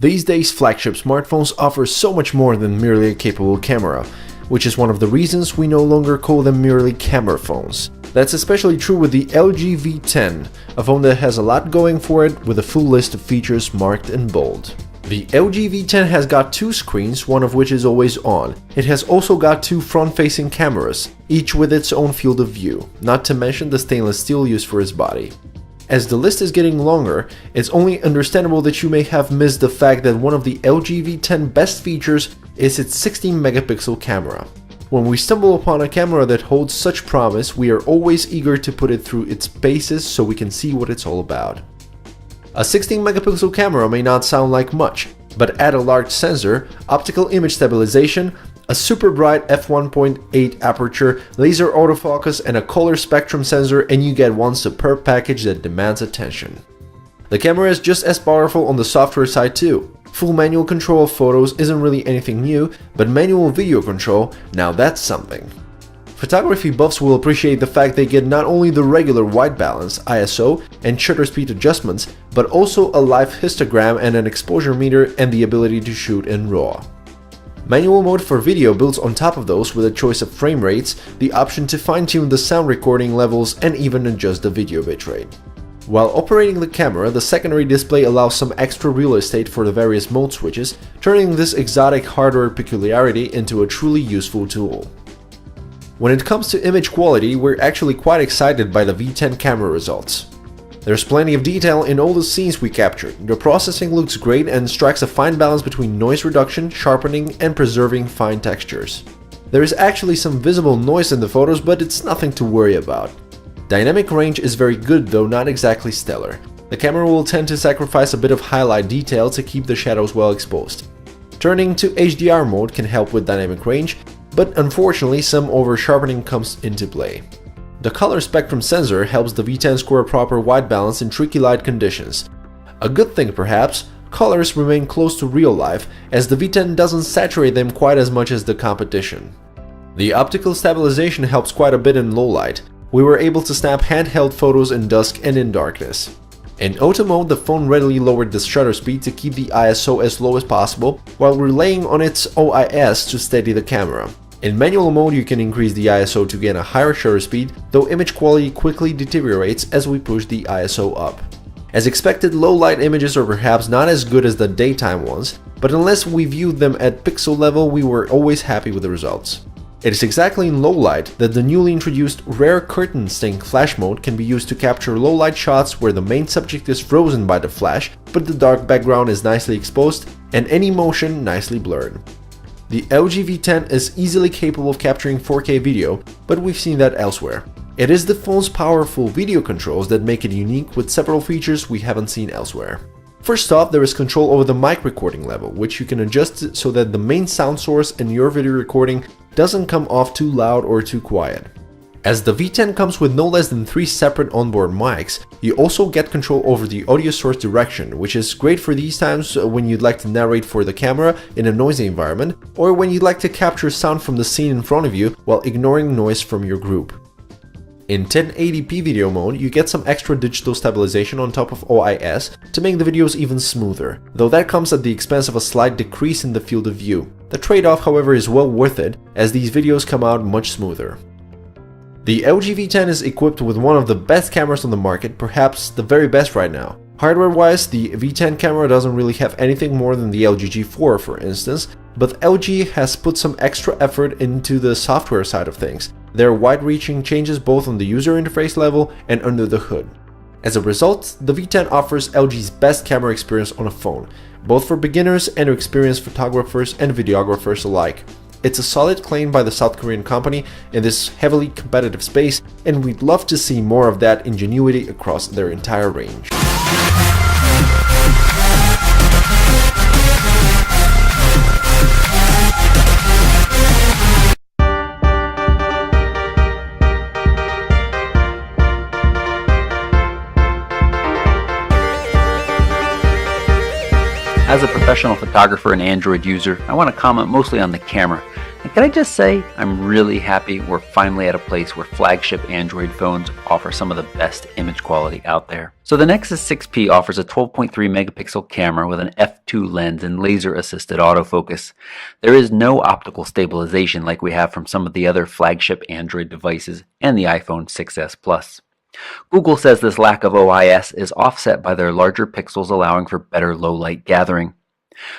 These days, flagship smartphones offer so much more than merely a capable camera, which is one of the reasons we no longer call them merely camera phones. That's especially true with the LG V10, a phone that has a lot going for it with a full list of features marked in bold. The LG V10 has got two screens, one of which is always on. It has also got two front-facing cameras, each with its own field of view, not to mention the stainless steel used for its body. As the list is getting longer, it's only understandable that you may have missed the fact that one of the LG V10 best features is its 16-megapixel camera. When we stumble upon a camera that holds such promise, we are always eager to put it through its paces so we can see what it's all about. A 16-megapixel camera may not sound like much, but add a large sensor, optical image stabilization, a super bright f1.8 aperture, laser autofocus, and a color spectrum sensor, and you get one superb package that demands attention. The camera is just as powerful on the software side too. Full manual control of photos isn't really anything new, but manual video control, now that's something. Photography buffs will appreciate the fact they get not only the regular white balance, ISO, and shutter speed adjustments, but also a live histogram and an exposure meter and the ability to shoot in RAW. Manual mode for video builds on top of those with a choice of frame rates, the option to fine-tune the sound recording levels, and even adjust the video bitrate. While operating the camera, the secondary display allows some extra real estate for the various mode switches, turning this exotic hardware peculiarity into a truly useful tool. When it comes to image quality, we're actually quite excited by the V10 camera results. There's plenty of detail in all the scenes we captured. The processing looks great and strikes a fine balance between noise reduction, sharpening, and preserving fine textures. There is actually some visible noise in the photos, but it's nothing to worry about. Dynamic range is very good, though not exactly stellar. The camera will tend to sacrifice a bit of highlight detail to keep the shadows well exposed. Turning to HDR mode can help with dynamic range, but unfortunately some over-sharpening comes into play. The color spectrum sensor helps the V10 score a proper white balance in tricky light conditions. A good thing perhaps, colors remain close to real life, as the V10 doesn't saturate them quite as much as the competition. The optical stabilization helps quite a bit in low light. We were able to snap handheld photos in dusk and in darkness. In auto mode, the phone readily lowered the shutter speed to keep the ISO as low as possible, while relying on its OIS to steady the camera. In manual mode, you can increase the ISO to gain a higher shutter speed, though image quality quickly deteriorates as we push the ISO up. As expected, low-light images are perhaps not as good as the daytime ones, but unless we viewed them at pixel level, we were always happy with the results. It is exactly in low light that the newly introduced rare curtain stink flash mode can be used to capture low light shots where the main subject is frozen by the flash, but the dark background is nicely exposed and any motion nicely blurred. The LG V10 is easily capable of capturing 4K video, but we've seen that elsewhere. It is the phone's powerful video controls that make it unique with several features we haven't seen elsewhere. First off, there is control over the mic recording level, which you can adjust so that the main sound source in your video recording doesn't come off too loud or too quiet. As the V10 comes with no less than 3 separate onboard mics, you also get control over the audio source direction, which is great for these times when you'd like to narrate for the camera in a noisy environment, or when you'd like to capture sound from the scene in front of you while ignoring noise from your group. In 1080p video mode, you get some extra digital stabilization on top of OIS to make the videos even smoother, though that comes at the expense of a slight decrease in the field of view. The trade-off, however, is well worth it, as these videos come out much smoother. The LG V10 is equipped with one of the best cameras on the market, perhaps the very best right now. Hardware-wise, the V10 camera doesn't really have anything more than the LG G4, for instance, but LG has put some extra effort into the software side of things. There are wide-reaching changes both on the user interface level and under the hood. As a result, the V10 offers LG's best camera experience on a phone, both for beginners and experienced photographers and videographers alike. It's a solid claim by the South Korean company in this heavily competitive space, and we'd love to see more of that ingenuity across their entire range. As a professional photographer and Android user, I want to comment mostly on the camera. And can I just say, I'm really happy we're finally at a place where flagship Android phones offer some of the best image quality out there. So the Nexus 6P offers a 12.3 megapixel camera with an f2 lens and laser assisted autofocus. There is no optical stabilization like we have from some of the other flagship Android devices and the iPhone 6s Plus. Google says this lack of OIS is offset by their larger pixels, allowing for better low light gathering.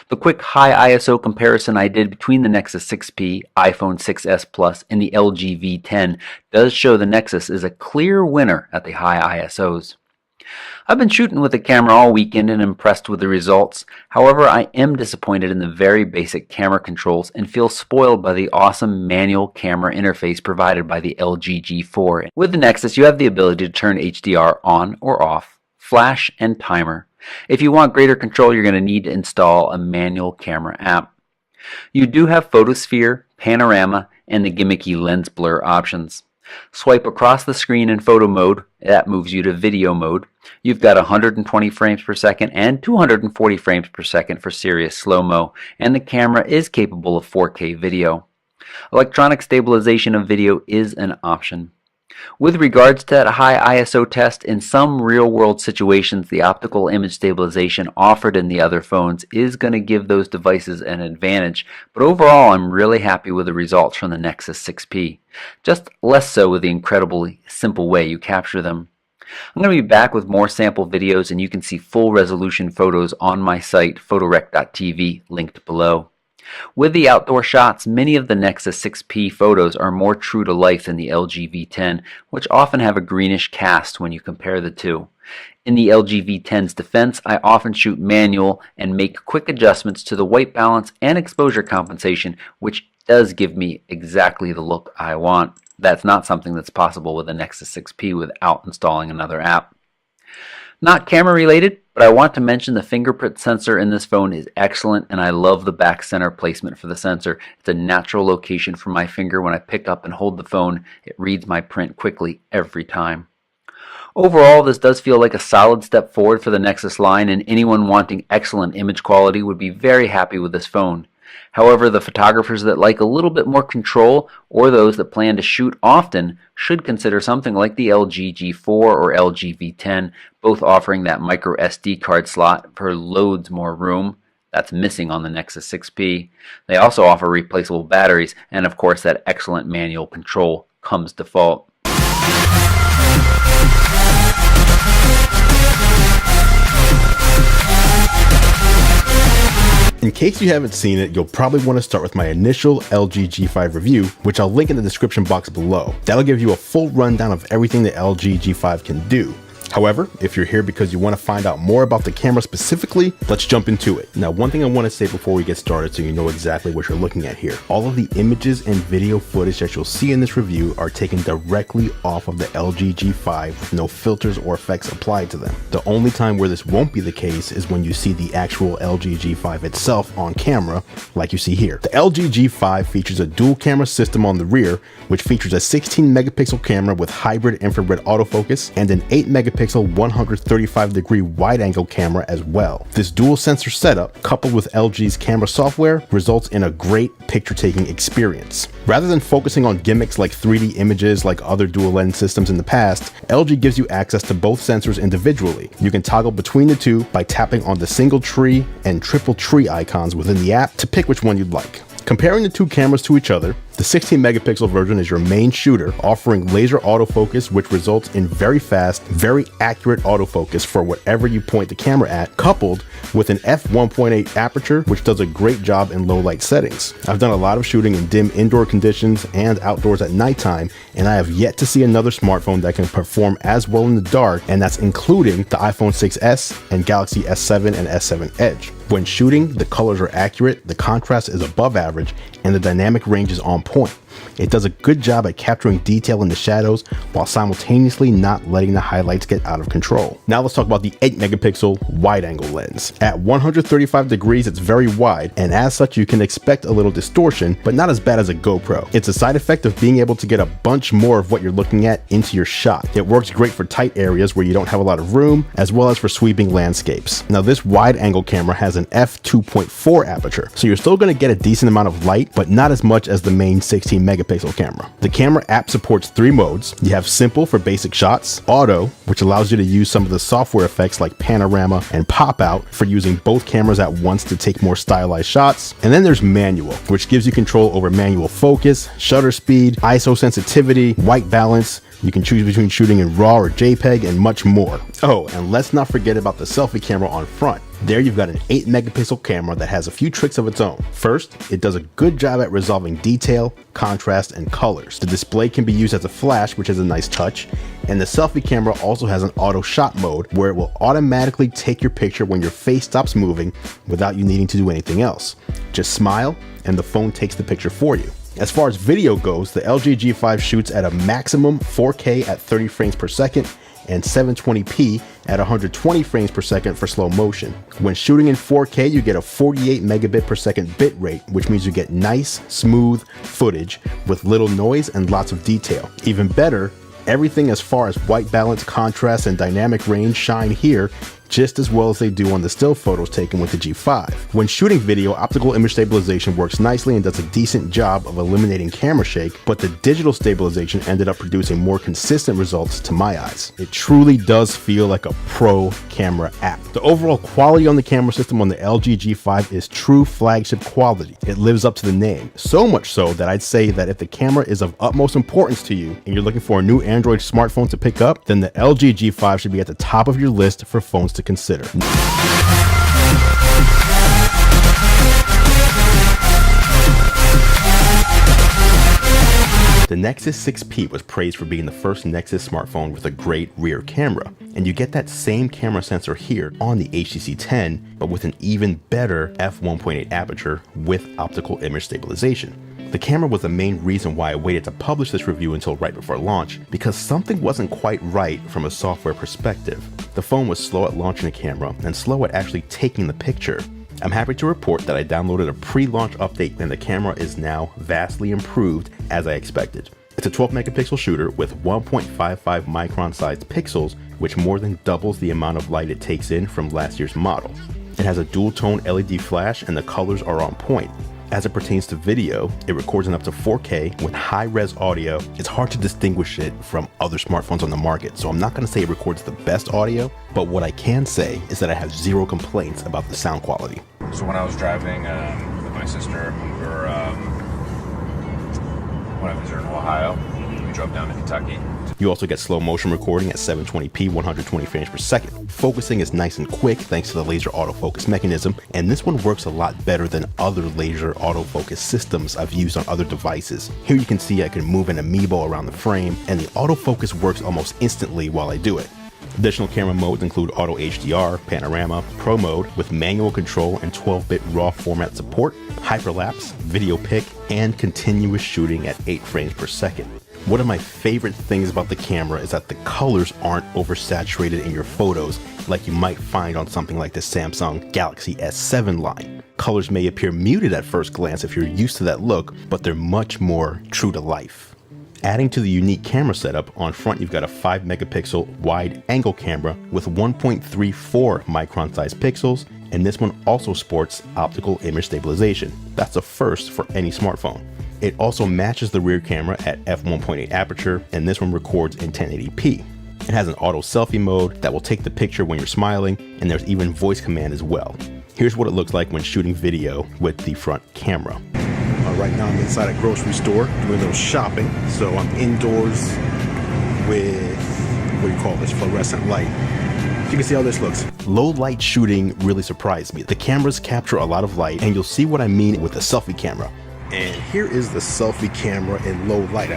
The quick high ISO comparison I did between the Nexus 6P, iPhone 6s Plus, and the LG V10 does show the Nexus is a clear winner at the high ISOs. I've been shooting with the camera all weekend and impressed with the results. However, I am disappointed in the very basic camera controls and feel spoiled by the awesome manual camera interface provided by the LG G4. With the Nexus, you have the ability to turn HDR on or off, flash, and timer. If you want greater control, you're going to need to install a manual camera app. You do have photosphere, panorama, and the gimmicky lens blur options. Swipe across the screen in photo mode, that moves you to video mode. You've got 120 frames per second and 240 frames per second for serious slow-mo, and the camera is capable of 4K video. Electronic stabilization of video is an option. With regards to that high ISO test, in some real-world situations, the optical image stabilization offered in the other phones is going to give those devices an advantage, but overall I'm really happy with the results from the Nexus 6P. Just less so with the incredibly simple way you capture them. I'm going to be back with more sample videos, and you can see full resolution photos on my site, photorec.tv, linked below. With the outdoor shots, many of the Nexus 6P photos are more true to life than the LG V10, which often have a greenish cast when you compare the two. In the LG V10's defense, I often shoot manual and make quick adjustments to the white balance and exposure compensation, which does give me exactly the look I want. That's not something that's possible with the Nexus 6P without installing another app. Not camera related, but I want to mention the fingerprint sensor in this phone is excellent, and I love the back center placement for the sensor. It's a natural location for my finger. When I pick up and hold the phone, it reads my print quickly every time. Overall, this does feel like a solid step forward for the Nexus line, and anyone wanting excellent image quality would be very happy with this phone. However, the photographers that like a little bit more control, or those that plan to shoot often, should consider something like the LG G4 or LG V10, both offering that micro SD card slot for loads more room. That's missing on the Nexus 6P. They also offer replaceable batteries, and of course that excellent manual control comes default. In case you haven't seen it, you'll probably want to start with my initial LG G5 review, which I'll link in the description box below. That'll give you a full rundown of everything the LG G5 can do. However, if you're here because you want to find out more about the camera specifically, let's jump into it. Now, one thing I want to say before we get started so you know exactly what you're looking at here. All of the images and video footage that you'll see in this review are taken directly off of the LG G5 with no filters or effects applied to them. The only time where this won't be the case is when you see the actual LG G5 itself on camera, like you see here. The LG G5 features a dual camera system on the rear, which features a 16 megapixel camera with hybrid infrared autofocus and an 8 megapixel 135-degree wide-angle camera as well. This dual sensor setup, coupled with LG's camera software, results in a great picture-taking experience. Rather than focusing on gimmicks like 3D images like other dual lens systems in the past, LG gives you access to both sensors individually. You can toggle between the two by tapping on the single tree and triple tree icons within the app to pick which one you'd like. Comparing the two cameras to each other, the 16 megapixel version is your main shooter, offering laser autofocus, which results in very fast, very accurate autofocus for whatever you point the camera at, coupled with an f1.8 aperture, which does a great job in low light settings. I've done a lot of shooting in dim indoor conditions and outdoors at nighttime, and I have yet to see another smartphone that can perform as well in the dark, and that's including the iPhone 6s and Galaxy S7 and S7 Edge. When shooting, the colors are accurate, the contrast is above average, and the dynamic range is on point. It does a good job at capturing detail in the shadows while simultaneously not letting the highlights get out of control. Now let's talk about the 8 megapixel wide angle lens. At 135 degrees, it's very wide, and as such you can expect a little distortion, but not as bad as a GoPro. It's a side effect of being able to get a bunch more of what you're looking at into your shot. It works great for tight areas where you don't have a lot of room, as well as for sweeping landscapes. Now this wide angle camera has an f2.4 aperture, so you're still going to get a decent amount of light, but not as much as the main 16 megapixel camera. The camera app supports 3 modes. You have simple for basic shots, auto, which allows you to use some of the software effects like panorama and pop out for using both cameras at once to take more stylized shots, and then there's manual, which gives you control over manual focus, shutter speed, ISO sensitivity, white balance. You can choose between shooting in RAW or JPEG and much more. Oh, and let's not forget about the selfie camera on front. There you've got an 8 megapixel camera that has a few tricks of its own. First, it does a good job at resolving detail, contrast, and colors. The display can be used as a flash, which is a nice touch, and the selfie camera also has an auto shot mode where it will automatically take your picture when your face stops moving without you needing to do anything else. Just smile and the phone takes the picture for you. As far as video goes, the LG G5 shoots at a maximum 4K at 30 frames per second and 720p at 120 frames per second for slow motion. When shooting in 4K, you get a 48 megabit per second bit rate, which means you get nice, smooth footage with little noise and lots of detail. Even better, everything as far as white balance, contrast, and dynamic range shine here just as well as they do on the still photos taken with the G5. When shooting video, optical image stabilization works nicely and does a decent job of eliminating camera shake, but the digital stabilization ended up producing more consistent results to my eyes. It truly does feel like a pro camera app. The overall quality on the camera system on the LG G5 is true flagship quality. It lives up to the name, so much so that I'd say that if the camera is of utmost importance to you and you're looking for a new Android smartphone to pick up, then the LG G5 should be at the top of your list for phones to consider. The Nexus 6P was praised for being the first Nexus smartphone with a great rear camera, and you get that same camera sensor here on the HTC 10, but with an even better f1.8 aperture with optical image stabilization. The camera was the main reason why I waited to publish this review until right before launch, because something wasn't quite right from a software perspective. The phone was slow at launching the camera and slow at actually taking the picture. I'm happy to report that I downloaded a pre-launch update and the camera is now vastly improved as I expected. It's a 12 megapixel shooter with 1.55 micron sized pixels, which more than doubles the amount of light it takes in from last year's model. It has a dual tone LED flash and the colors are on point. As it pertains to video, it records in up to 4K with high-res audio. It's hard to distinguish it from other smartphones on the market, so I'm not going to say it records the best audio, but what I can say is that I have zero complaints about the sound quality. So when I was driving with my sister, when I visited in Ohio, we drove down to Kentucky. You also get slow motion recording at 720p 120 frames per second. Focusing is nice and quick thanks to the laser autofocus mechanism, and this one works a lot better than other laser autofocus systems I've used on other devices. Here you can see I can move an amiibo around the frame, and the autofocus works almost instantly while I do it. Additional camera modes include Auto HDR, Panorama, Pro Mode with manual control and 12-bit RAW format support, hyperlapse, video pick, and continuous shooting at 8 frames per second. One of my favorite things about the camera is that the colors aren't oversaturated in your photos like you might find on something like the Samsung Galaxy S7 line. Colors may appear muted at first glance if you're used to that look, but they're much more true to life. Adding to the unique camera setup, on front you've got a 5 megapixel wide angle camera with 1.34 micron sized pixels, and this one also sports optical image stabilization. That's a first for any smartphone. It also matches the rear camera at f1.8 aperture, and this one records in 1080p. It has an auto selfie mode that will take the picture when you're smiling, and there's even voice command as well. Here's what it looks like when shooting video with the front camera. Right now I'm inside a grocery store doing a little shopping, so I'm indoors with, what do you call this, fluorescent light. You can see how this looks. Low light shooting really surprised me. The cameras capture a lot of light, and you'll see what I mean with the selfie camera. And here is the selfie camera in low light.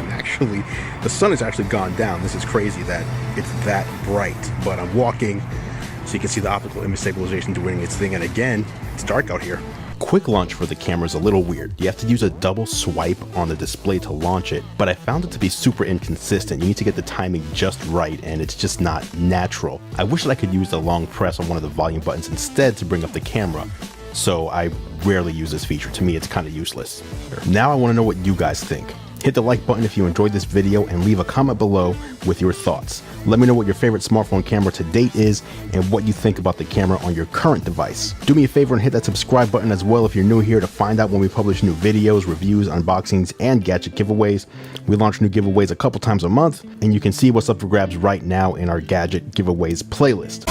The sun has actually gone down. This is crazy that it's that bright, but I'm walking so you can see the optical image stabilization doing its thing. And again, it's dark out here. quick launch for the camera is a little weird. You have to use a double swipe on the display to launch it, but I found it to be super inconsistent. You need to get the timing just right, and it's just not natural. I wish that I could use the long press on one of the volume buttons instead to bring up the camera, so I rarely use this feature. To me, it's kind of useless. Now I want to know what you guys think. Hit the like button if you enjoyed this video and leave a comment below with your thoughts. Let me know what your favorite smartphone camera to date is and what you think about the camera on your current device. Do me a favor and hit that subscribe button as well if you're new here to find out when we publish new videos, reviews, unboxings, and gadget giveaways. We launch new giveaways a couple times a month, and you can see what's up for grabs right now in our gadget giveaways playlist.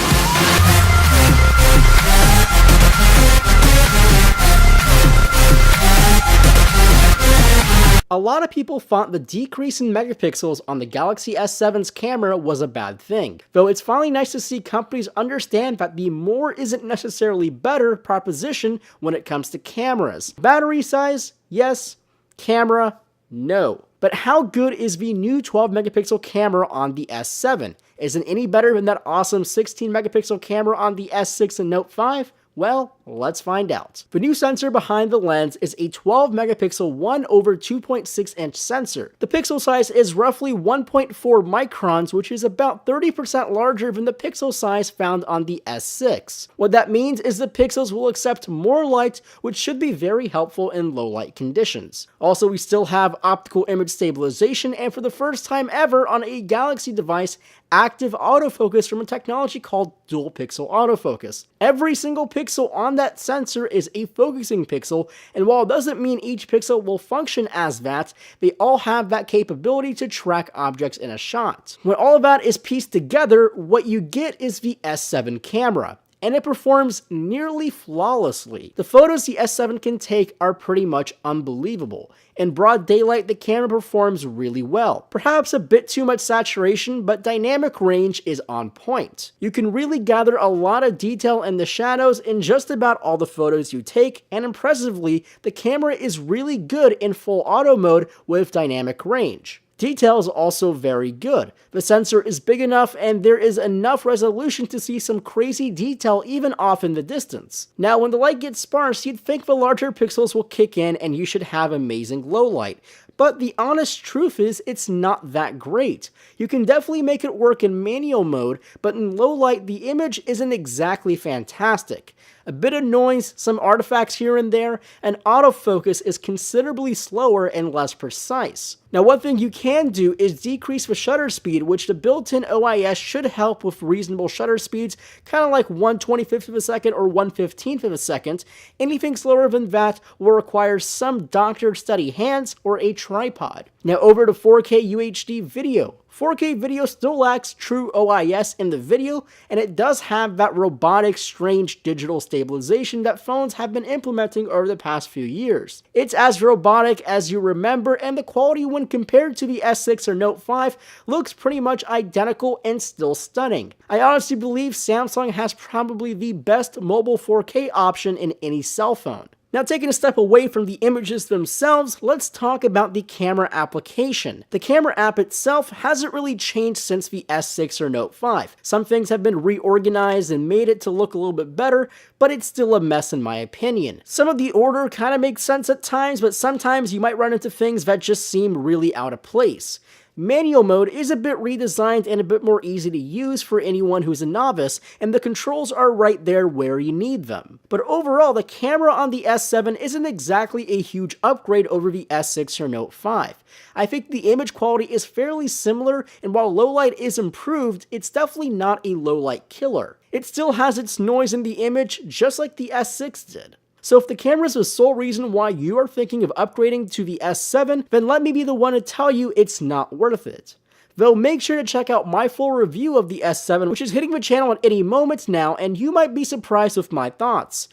A lot of people thought the decrease in megapixels on the Galaxy S7's camera was a bad thing, though it's finally nice to see companies understand that the more isn't necessarily better proposition when it comes to cameras. Battery size, yes. Camera, no. But how good is the new 12 megapixel camera on the S7? Is it any better than that awesome 16 megapixel camera on the S6 and Note 5? Well, let's find out. The new sensor behind the lens is a 12 megapixel 1/2.6 inch sensor. The pixel size is roughly 1.4 microns, which is about 30% larger than the pixel size found on the S6. What that means is the pixels will accept more light, which should be very helpful in low light conditions. Also, we still have optical image stabilization, and for the first time ever on a Galaxy device, active autofocus from a technology called dual pixel autofocus. Every single pixel on that sensor is a focusing pixel, and while it doesn't mean each pixel will function as that, they all have that capability to track objects in a shot. When all of that is pieced together, what you get is the S7 camera, and it performs nearly flawlessly. The photos the S7 can take are pretty much unbelievable. In broad daylight, the camera performs really well. Perhaps a bit too much saturation, but dynamic range is on point. You can really gather a lot of detail in the shadows in just about all the photos you take, and impressively, the camera is really good in full auto mode with dynamic range. Detail is also very good. The sensor is big enough and there is enough resolution to see some crazy detail even off in the distance. Now, when the light gets sparse, you'd think the larger pixels will kick in and you should have amazing low light. But the honest truth is, it's not that great. You can definitely make it work in manual mode, but in low light, the image isn't exactly fantastic. A bit of noise, some artifacts here and there, and autofocus is considerably slower and less precise. Now, one thing you can do is decrease the shutter speed, which the built-in OIS should help with reasonable shutter speeds, kind of like 1/25th of a second or 1/15th of a second. Anything slower than that will require some doctored steady hands or a tripod. Now over to 4K UHD video. 4K video still lacks true OIS in the video, and it does have that robotic, strange digital stabilization that phones have been implementing over the past few years. It's as robotic as you remember, and the quality when compared to the S6 or Note 5 looks pretty much identical and still stunning. I honestly believe Samsung has probably the best mobile 4K option in any cell phone. Now, taking a step away from the images themselves, let's talk about the camera application. The camera app itself hasn't really changed since the S6 or Note 5. Some things have been reorganized and made it to look a little bit better, but it's still a mess in my opinion. Some of the order kind of makes sense at times, but sometimes you might run into things that just seem really out of place. Manual mode is a bit redesigned and a bit more easy to use for anyone who's a novice, and the controls are right there where you need them. But overall, the camera on the S7 isn't exactly a huge upgrade over the S6 or Note 5. I think the image quality is fairly similar, and while low light is improved, it's definitely not a low light killer. It still has its noise in the image, just like the S6 did. So if the camera is the sole reason why you are thinking of upgrading to the S7, then let me be the one to tell you it's not worth it. Though make sure to check out my full review of the S7, which is hitting the channel at any moment now, and you might be surprised with my thoughts.